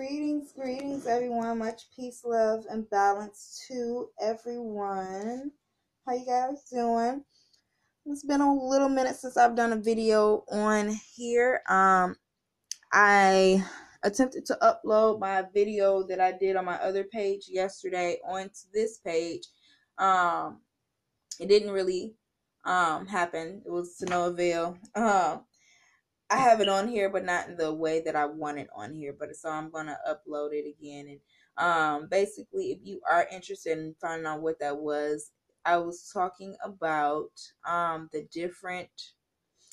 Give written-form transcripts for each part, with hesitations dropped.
Greetings, everyone. Much peace, love, and balance to everyone. How you guys doing? It's been a little minute since I've done a video on here. I attempted to upload my video that I did on my other page yesterday onto this page. It didn't really happen. It was to no avail. I have it on here, but not in the way that I want it on here. But so I'm gonna upload it again. And basically, if you are interested in finding out what that was, I was talking about the different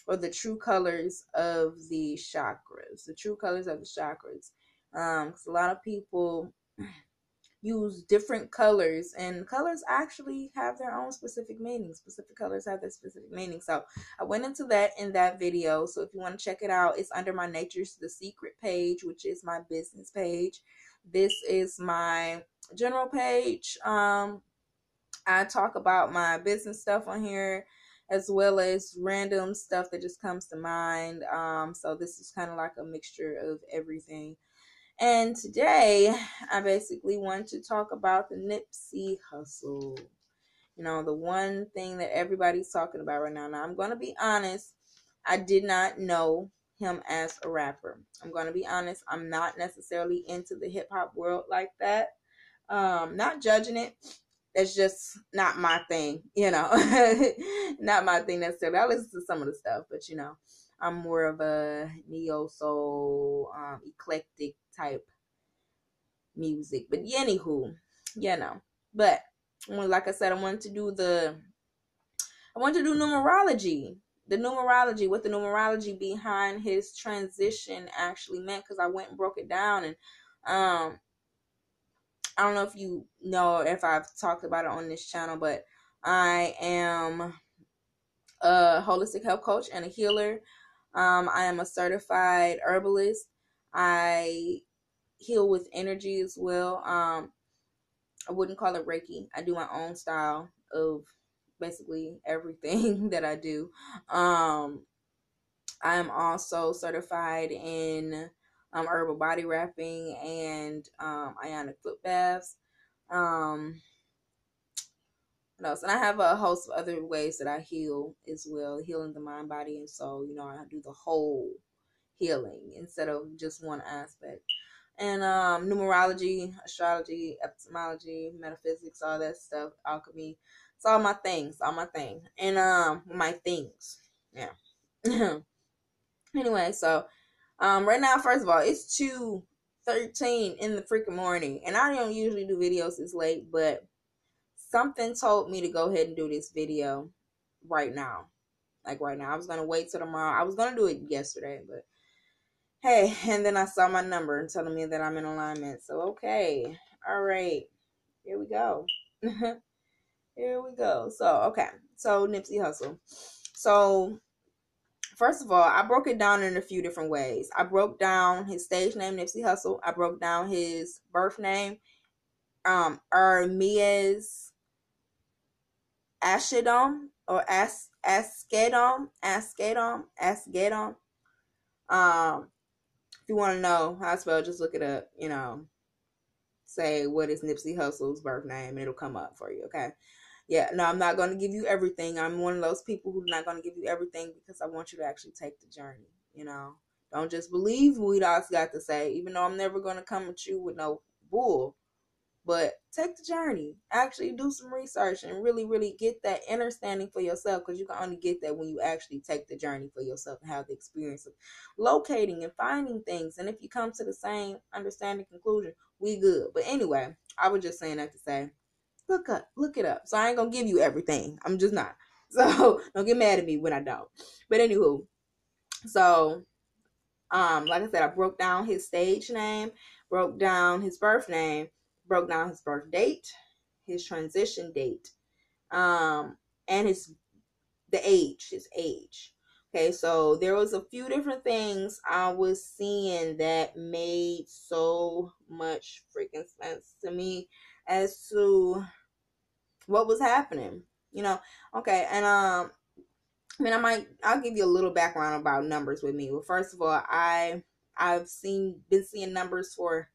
or the true colors of the chakras. The true colors of the chakras. Because a lot of people use different colors, and colors actually have their own specific meanings. Specific colors have their specific meaning. So I went into that in that video. So if you want to check it out, it's under my Nature's the Secret page, which is my business page. This is my general page. I talk about my business stuff on here, as well as random stuff that just comes to mind. So this is kind of like a mixture of everything. And today, I basically want to talk about the Nipsey Hussel. You know, the one thing that everybody's talking about right now. Now, I'm going to be honest. I did not know him as a rapper. I'm going to be honest. I'm not necessarily into the hip-hop world like that. Not judging it. It's just not my thing, you know. Not my thing necessarily. I listen to some of the stuff, but, you know, I'm more of a neo-soul, eclectic type music. But anywho, you know. But like I said, I wanted to do numerology. The numerology, what the numerology behind his transition actually meant, because I went and broke it down. And I don't know if you know if I've talked about it on this channel, but I am a holistic health coach and a healer. I am a certified herbalist. I heal with energy as well. I wouldn't call it Reiki. I do my own style of basically everything that I do. I am also certified in herbal body wrapping and ionic foot baths. What else? And I have a host of other ways that I heal as well, healing the mind, body, and soul. You know, I do the whole healing instead of just one aspect. And numerology, astrology, epistemology, metaphysics, all that stuff, alchemy. It's all my things, And my things. Yeah. Anyway, so right now, first of all, it's 2:13 in the freaking morning. And I don't usually do videos this late, but something told me to go ahead and do this video right now. Like right now. I was going to wait till tomorrow. I was going to do it yesterday, but hey, and then I saw my number telling me that I'm in alignment. So, okay. All right. Here we go. Here we go. So, okay. So, Nipsey Hussel. So, first of all, I broke it down in a few different ways. I broke down his stage name, Nipsey Hussel. I broke down his birth name, Ermias Ashidom or Askedom. If you want to know how I spell, just look it up. You know, say what is Nipsey Hussel's birth name, and it'll come up for you. Okay. Yeah. No, I'm not going to give you everything. I'm one of those people who's not going to give you everything because I want you to actually take the journey. You know, don't just believe what else got to say. Even though I'm never going to come at you with no bull. But take the journey. Actually do some research and really, really get that understanding for yourself, because you can only get that when you actually take the journey for yourself and have the experience of locating and finding things. And if you come to the same understanding conclusion, we good. But anyway, I was just saying that to say, look it up. So I ain't going to give you everything. I'm just not. So don't get mad at me when I don't. But anywho, so like I said, I broke down his stage name, broke down his birth name, broke down his birth date, his transition date, and his age. Okay, so there was a few different things I was seeing that made so much freaking sense to me as to what was happening. You know, okay, and I mean, I'll give you a little background about numbers with me. Well, first of all, I've been seeing numbers for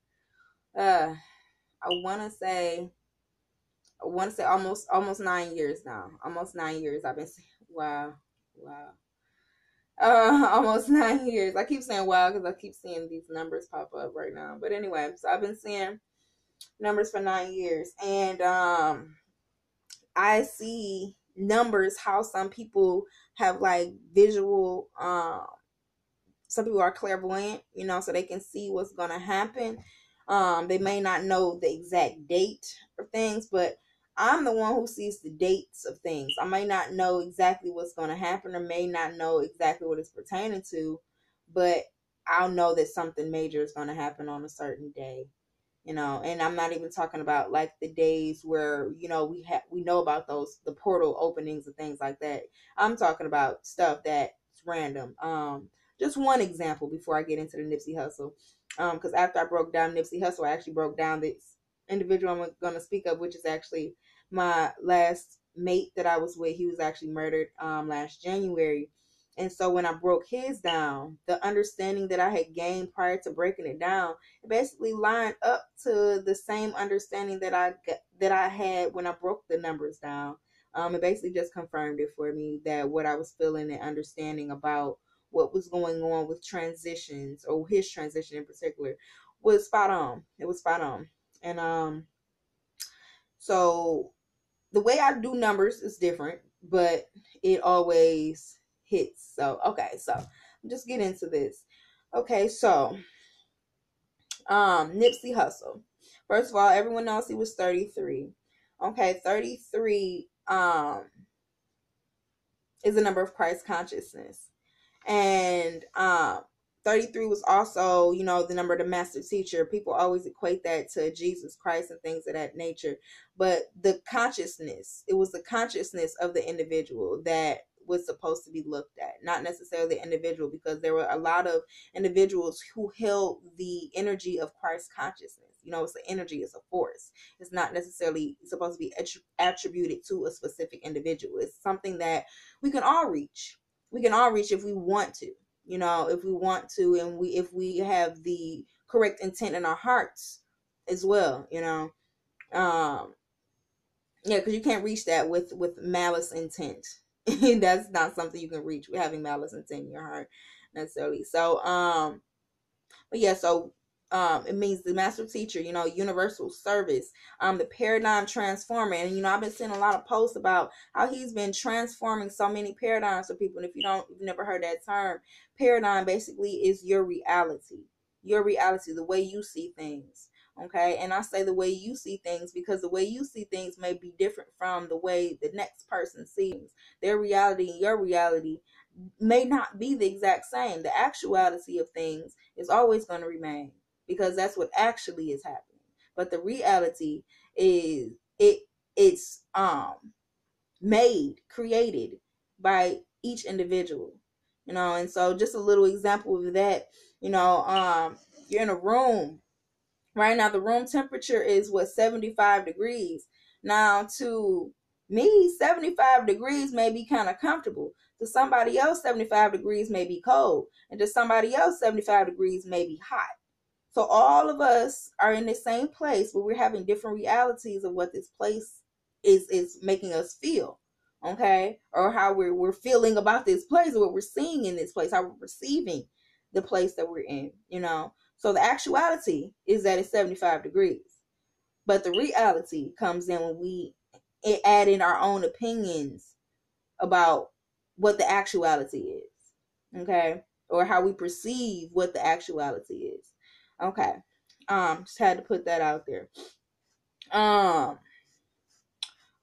uh I want to say almost 9 years now. Almost 9 years I've been seeing. Wow. Wow. Almost 9 years. I keep saying wow because I keep seeing these numbers pop up right now. But anyway, so I've been seeing numbers for 9 years, and I see numbers, how some people have like visual, some people are clairvoyant, so they can see what's going to happen. They may not know the exact date of things, but I'm the one who sees the dates of things. I may not know exactly what's going to happen, or may not know exactly what it's pertaining to, but I'll know that something major is going to happen on a certain day. And I'm not even talking about like the days where we know about the portal openings and things like that. I'm talking about stuff that's random. Just one example before I get into the Nipsey Hussle, because after I broke down Nipsey Hussle, I actually broke down this individual I'm going to speak of, which is actually my last mate that I was with. He was actually murdered last January. And so when I broke his down, the understanding that I had gained prior to breaking it down, it basically lined up to the same understanding that I had when I broke the numbers down. It basically just confirmed it for me, that what I was feeling and understanding about what was going on with transitions, or his transition in particular, was spot on. It was spot on. And so the way I do numbers is different, but it always hits. So okay, so just get into this. Okay, so Nipsey Hussle. First of all, everyone knows he was 33. Okay, 33 is a number of Christ consciousness. And 33 was also, the number of the master teacher. People always equate that to Jesus Christ and things of that nature. But the consciousness, it was the consciousness of the individual that was supposed to be looked at, not necessarily the individual, because there were a lot of individuals who held the energy of Christ consciousness. It's the energy, it's a force. It's not necessarily supposed to be attributed to a specific individual. It's something that we can all reach. If we want to, if we want to, and if we have the correct intent in our hearts as well, yeah, because you can't reach that with malice intent. That's not something you can reach with having malice intent in your heart necessarily. So but yeah, so it means the master teacher, universal service, the paradigm transformer. And I've been seeing a lot of posts about how he's been transforming so many paradigms for people. And if you've never heard that term, paradigm basically is your reality, the way you see things. Okay, and I say the way you see things because the way you see things may be different from the way the next person sees. Their reality and your reality may not be the exact same. The actuality of things is always going to remain, because that's what actually is happening. But the reality is it's created by each individual. And so just a little example of that, you're in a room. Right now, the room temperature is 75 degrees. Now, to me, 75 degrees may be kind of comfortable. To somebody else, 75 degrees may be cold. And to somebody else, 75 degrees may be hot. So all of us are in the same place, but we're having different realities of what this place is making us feel. Okay? Or how we're feeling about this place, or what we're seeing in this place, how we're perceiving the place that we're in, So the actuality is that it's 75 degrees. But the reality comes in when we add in our own opinions about what the actuality is. Okay? Or how we perceive what the actuality is. Okay. Just had to put that out there.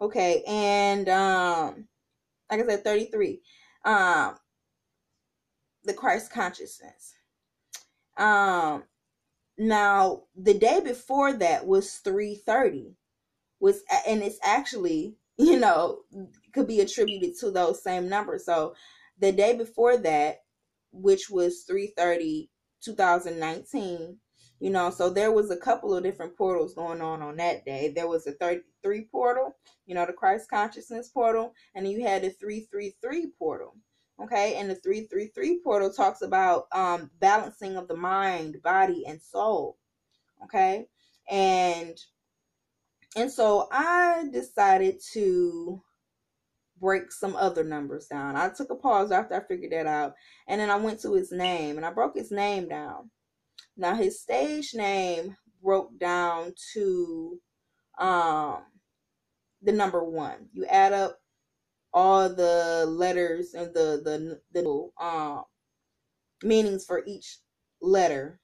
Okay, and like I said, 33. The Christ consciousness. Now the day before that was 330, and it's actually, could be attributed to those same numbers. So the day before that, which was 330 2019, so there was a couple of different portals going on that day. There was a 33 portal, the Christ consciousness portal, and then you had the 333 portal. Okay, and the 333 portal talks about balancing of the mind, body, and soul. Okay, And so I decided to break some other numbers down. I took a pause after I figured that out, and then I went to his name and I broke his name down. Now his stage name broke down to the number 1. You add up all the letters and the meanings for each letter,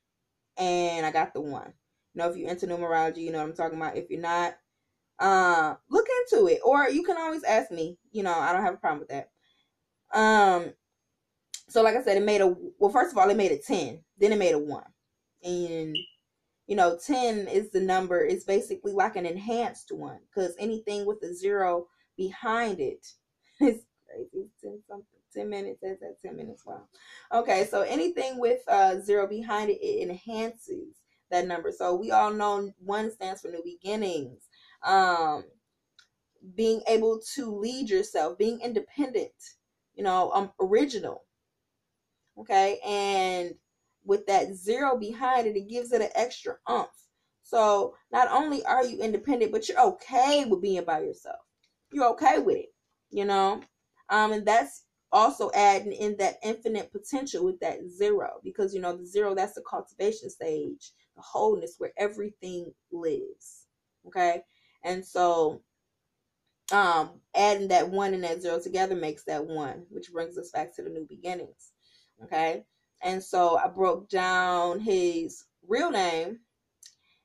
and I got the 1. You know, if you're into numerology, you know what I'm talking about. If you're not, look into it, or you can always ask me. You know, I don't have a problem with that. So like I said, first of all, it made a 10, then it made a 1. And you know, 10 is the number, it's basically like an enhanced one, because anything with a 0 behind it is crazy. 10 something, 10 minutes, that's at 10 minutes. Wow. Okay, so anything with 0 behind it, it enhances that number. So we all know 1 stands for new beginnings, being able to lead yourself, being independent, you know, original. Okay, and with that 0 behind it, it gives it an extra oomph. So not only are you independent, but you're okay with being by yourself. You're okay with it, you know. And that's also adding in that infinite potential with that 0, because you know the 0, that's the cultivation stage, the wholeness where everything lives. Okay, and so adding that 1 and that 0 together makes that 1, which brings us back to the new beginnings. Okay, and so I broke down his real name,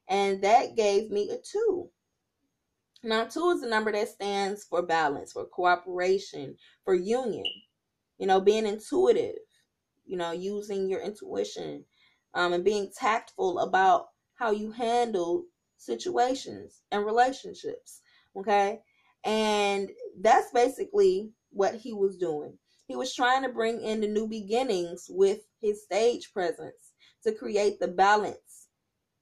and that gave me a 2. Now 2 is a number that stands for balance, for cooperation, for union, you know, being intuitive, you know, using your intuition, and being tactful about how you handle situations and relationships. Okay, and that's basically what he was doing. He was trying to bring in the new beginnings with his stage presence to create the balance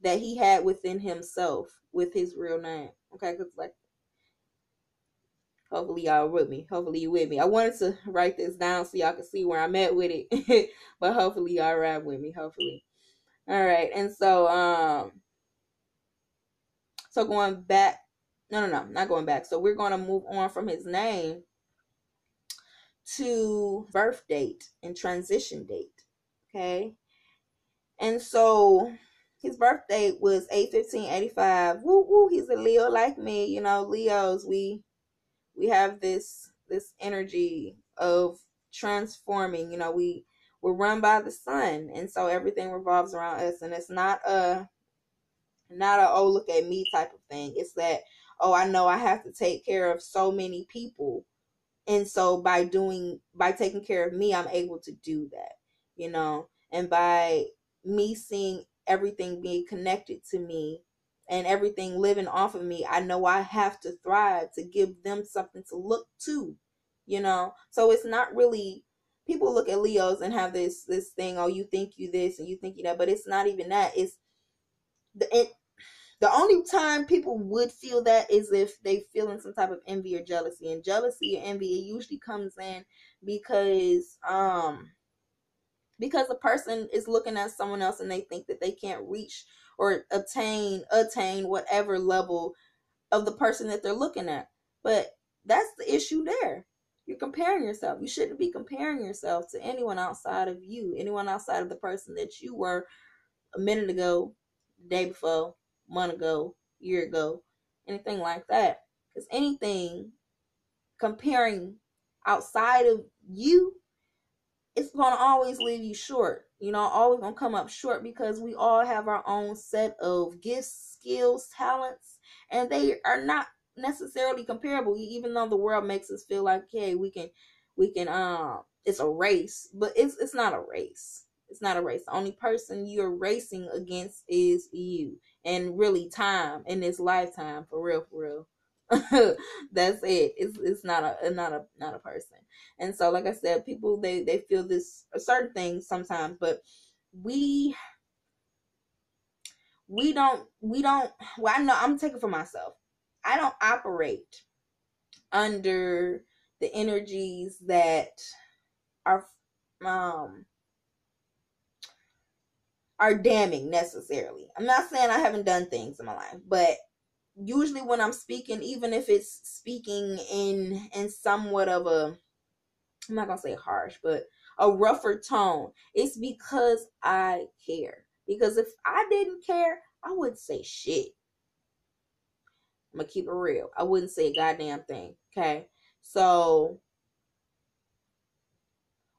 that he had within himself with his real name. Okay, because like, hopefully y'all with me. Hopefully you with me. I wanted to write this down so y'all can see where I'm at with it. But hopefully y'all ride with me. Hopefully. All right. And so so going back. No, not going back. So we're going to move on from his name to birth date and transition date. Okay. And so his birth date was 8/15/85. Woo woo. He's a Leo like me. You know, Leos, we have this energy of transforming. You know, we're run by the sun, and so everything revolves around us, and it's not a oh, look at me type of thing. It's that, oh, I know I have to take care of so many people, and so by taking care of me, I'm able to do that, you know. And by me seeing everything being connected to me and everything living off of me, I know I have to thrive to give them something to look to, you know. So it's not really, people look at Leos and have this thing, oh, you think you this and you think you that, but it's not even that. It's the only time people would feel that is if they feeling some type of envy or jealousy. And jealousy or envy, it usually comes in because a person is looking at someone else and they think that they can't reach or attain whatever level of the person that they're looking at. But that's the issue there. You're comparing yourself. You shouldn't be comparing yourself to anyone outside of you, anyone outside of the person that you were a minute ago, the day before, month ago, year ago, anything like that. Because anything comparing outside of you, it's going to always leave you short. You know, always going to come up short, because we all have our own set of gifts, skills, talents, and they are not necessarily comparable, even though the world makes us feel like, hey, we can it's a race, but it's not a race. It's not a race. The only person you're racing against is you, and really time in this lifetime, for real. That's it. It's not a person. And so, like I said, people they feel this a certain thing sometimes, but we don't. Well, I know, I'm taking for myself. I don't operate under the energies that are are damning necessarily. I'm not saying I haven't done things in my life, but usually when I'm speaking, even if it's speaking in somewhat of a, I'm not gonna say harsh, but a rougher tone, it's because I care. Because if I didn't care, I wouldn't say shit. I'm gonna keep it real. I wouldn't say a goddamn thing. Okay. So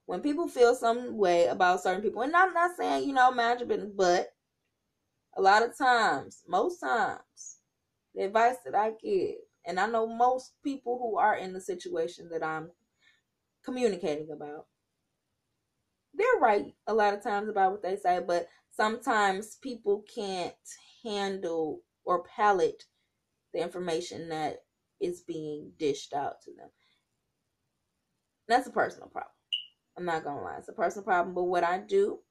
when people feel some way about certain people, and I'm not saying, mind your business, but a lot of times, most times, the advice that I give, and I know most people who are in the situation that I'm communicating about, they're right a lot of times about what they say, but sometimes people can't handle or palate the information that is being dished out to them. That's a personal problem. I'm not gonna lie, it's a personal problem. But what I do,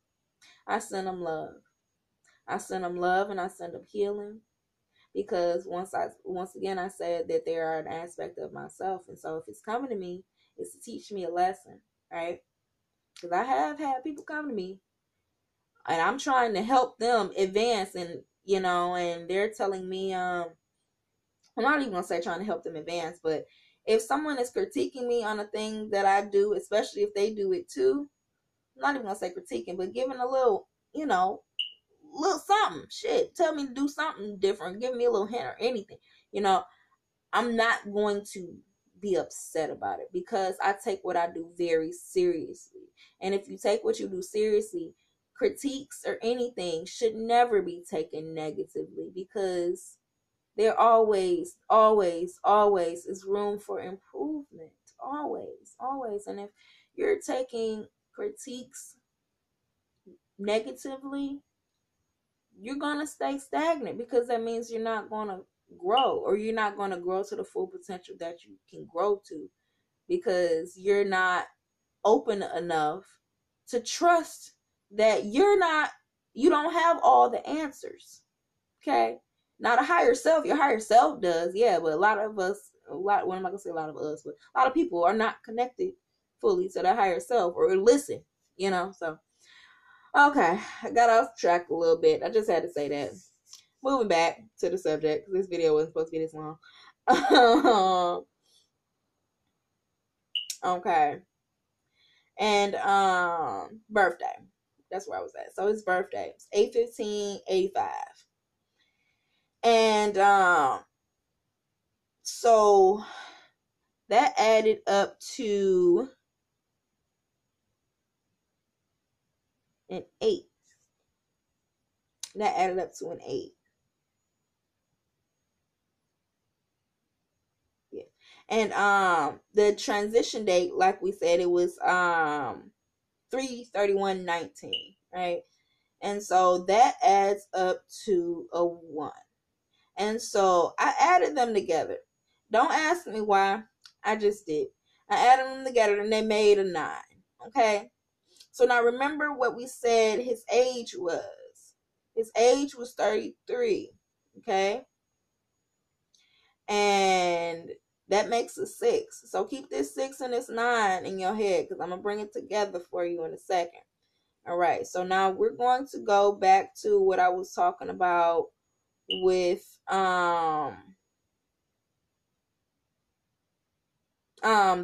I send them love. I send them love and I send them healing, because once again I said that they are an aspect of myself, and so if it's coming to me, it's to teach me a lesson, right? Because I have had people come to me and I'm trying to help them advance, and and they're telling me, I'm not even gonna say trying to help them advance, but if someone is critiquing me on a thing that I do, especially if they do it too, I'm not even gonna say critiquing, but giving a little, little something, shit, tell me to do something different, give me a little hint or anything, I'm not going to be upset about it, because I take what I do very seriously. And if you take what you do seriously, critiques or anything should never be taken negatively, because there always, always, always is room for improvement. Always, always. And if you're taking critiques negatively, you're going to stay stagnant, because that means you're not going to grow, or you're not going to grow to the full potential that you can grow to, because you're not open enough to trust that you don't have all the answers. Okay. Now the higher self, your higher self does. Yeah. But a lot of us, well, I'm not going to say a lot of us, but a lot of people are not connected fully to their higher self, or listen, so. Okay, I got off track a little bit. I just had to say that. Moving back to the subject, because this video wasn't supposed to be this long. Okay. And birthday. That's where I was at. So his birthday was 8/15/85. And so that added up to an 8. That added up to an 8. Yeah. And the transition date, like we said, it was 3/31/19, right? And so that adds up to a 1. And so I added them together. Don't ask me why. I just did. I added them together and they made a 9. Okay. So now remember what we said his age was. His age was 33. Okay. And that makes a 6. So keep this 6 and this 9 in your head, because I'm going to bring it together for you in a second. All right. So now we're going to go back to what I was talking about with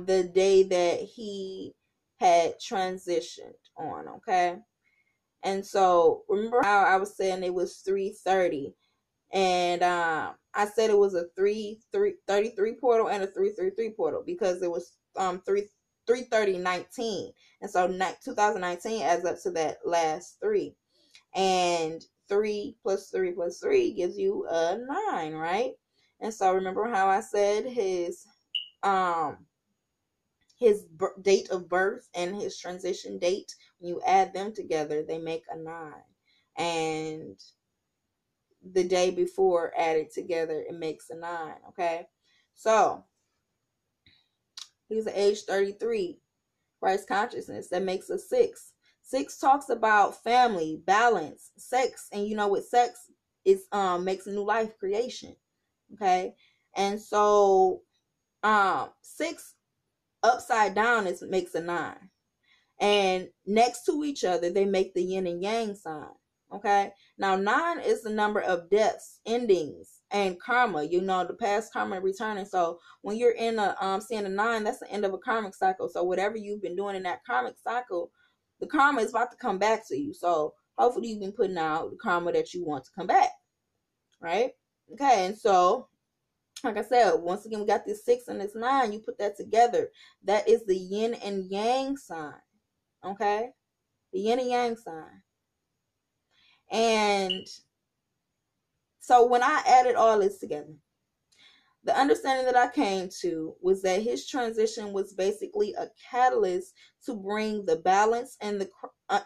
the day that he had transitioned on. Okay. And so remember how I was saying it was 3:30, and I said it was a 3:33 portal and a 3:33 portal, because it was 3:30/19, and so 2019 adds up to that last 3, and 3 plus 3 plus 3 gives you a 9, right? And so remember how I said his date of birth and his transition date, when you add them together, they make a 9. And the day before added together, it makes a 9. Okay. So he was at age 33, Christ consciousness. That makes a 6. 6 talks about family, balance, sex, and with sex is makes a new life creation. Okay. And so 6 upside down makes a 9. And next to each other, they make the yin and yang sign. Okay. Now 9 is the number of deaths, endings, and karma. You know, the past karma returning. So when you're in a seeing a 9, that's the end of a karmic cycle. So whatever you've been doing in that karmic cycle, the karma is about to come back to you. So hopefully you've been putting out the karma that you want to come back. Right? Okay, and so like I said, once again, we got this 6 and this 9. You put that together. That is the yin and yang sign. Okay? The yin and yang sign. And so when I added all this together, the understanding that I came to was that his transition was basically a catalyst to bring the balance and the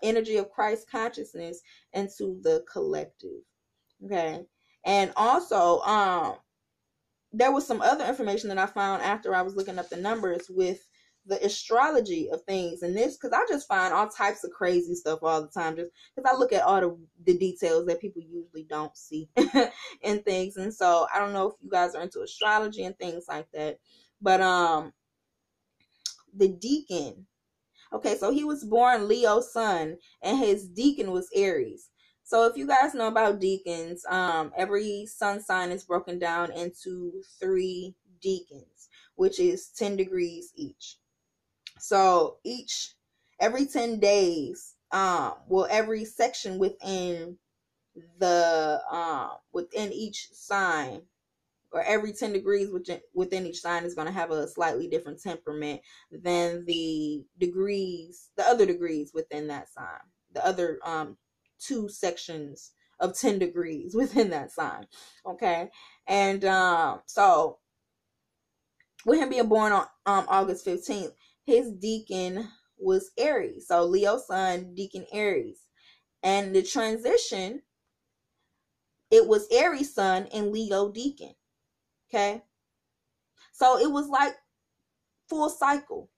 energy of Christ consciousness into the collective. Okay? And also, there was some other information that I found after I was looking up the numbers with the astrology of things, and this, because I just find all types of crazy stuff all the time, just because I look at all the details that people usually don't see in things. And so I don't know if you guys are into astrology and things like that, but the deacon, okay, so he was born Leo sun, and his deacon was Aries. So if you guys know about deacons, every sun sign is broken down into 3 deacons, which is 10 degrees each. So every 10 days, every section within within each sign, or every 10 degrees within each sign, is going to have a slightly different temperament than the other degrees within that sign, the other 2 sections of 10 degrees within that sign. Okay. And so with him being born on August 15th, his deacon was Aries. So Leo sun, deacon Aries. And the transition, it was Aries sun and Leo deacon. Okay. So it was like full cycle.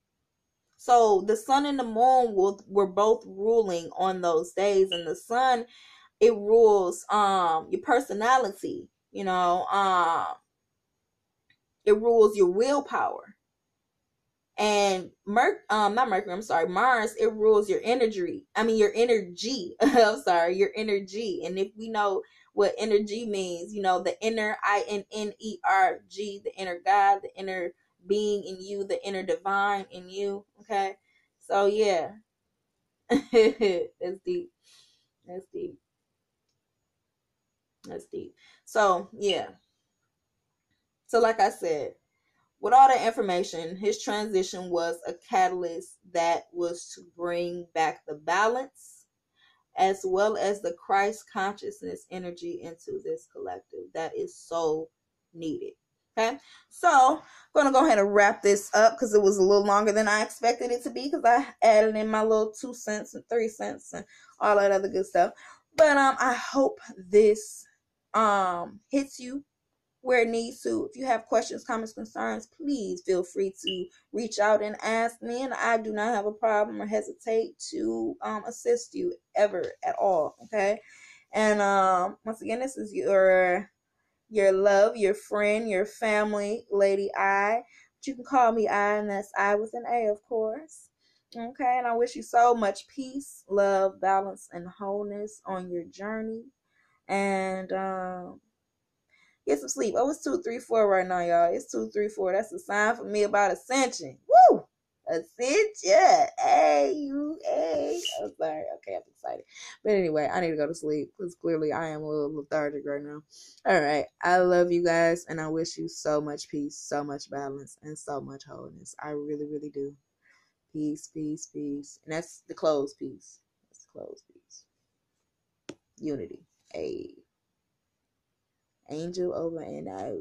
So the sun and the moon were both ruling on those days. And the sun, it rules your personality, you know, it rules your willpower. And not Mercury, I'm sorry, Mars, it rules your energy. Your energy. I'm sorry, your energy. And if we know what energy means, you know, the inner INNERG, the inner God, the inner being in you, the inner divine in you. Okay. So yeah. That's deep. That's deep. That's deep. So yeah. So like I said, with all the information, his transition was a catalyst that was to bring back the balance as well as the Christ consciousness energy into this collective that is so needed. Okay, so I'm going to go ahead and wrap this up because it was a little longer than I expected it to be, because I added in my little 2 cents and 3 cents and all that other good stuff. But I hope this hits you where it needs to. If you have questions, comments, concerns, please feel free to reach out and ask me, and I do not have a problem or hesitate to assist you ever at all. Okay. And once again, this is your love, your friend, your family, Lady I. But you can call me I, and that's I with an A, of course. Okay, and I wish you so much peace, love, balance, and wholeness on your journey. And get some sleep. Oh, it's 2, 3, 4 right now, y'all. It's 2, 3, 4. That's a sign for me about ascension. Woo! Ascension. Hey, you. Hey. I'm sorry. Okay, I'm excited. But anyway, I need to go to sleep because clearly I am a little lethargic right now. All right. I love you guys, and I wish you so much peace, so much balance, and so much wholeness. I really, really do. Peace, peace, peace. And that's the closed peace. That's the closed peace. Unity. Hey. Angel over and out.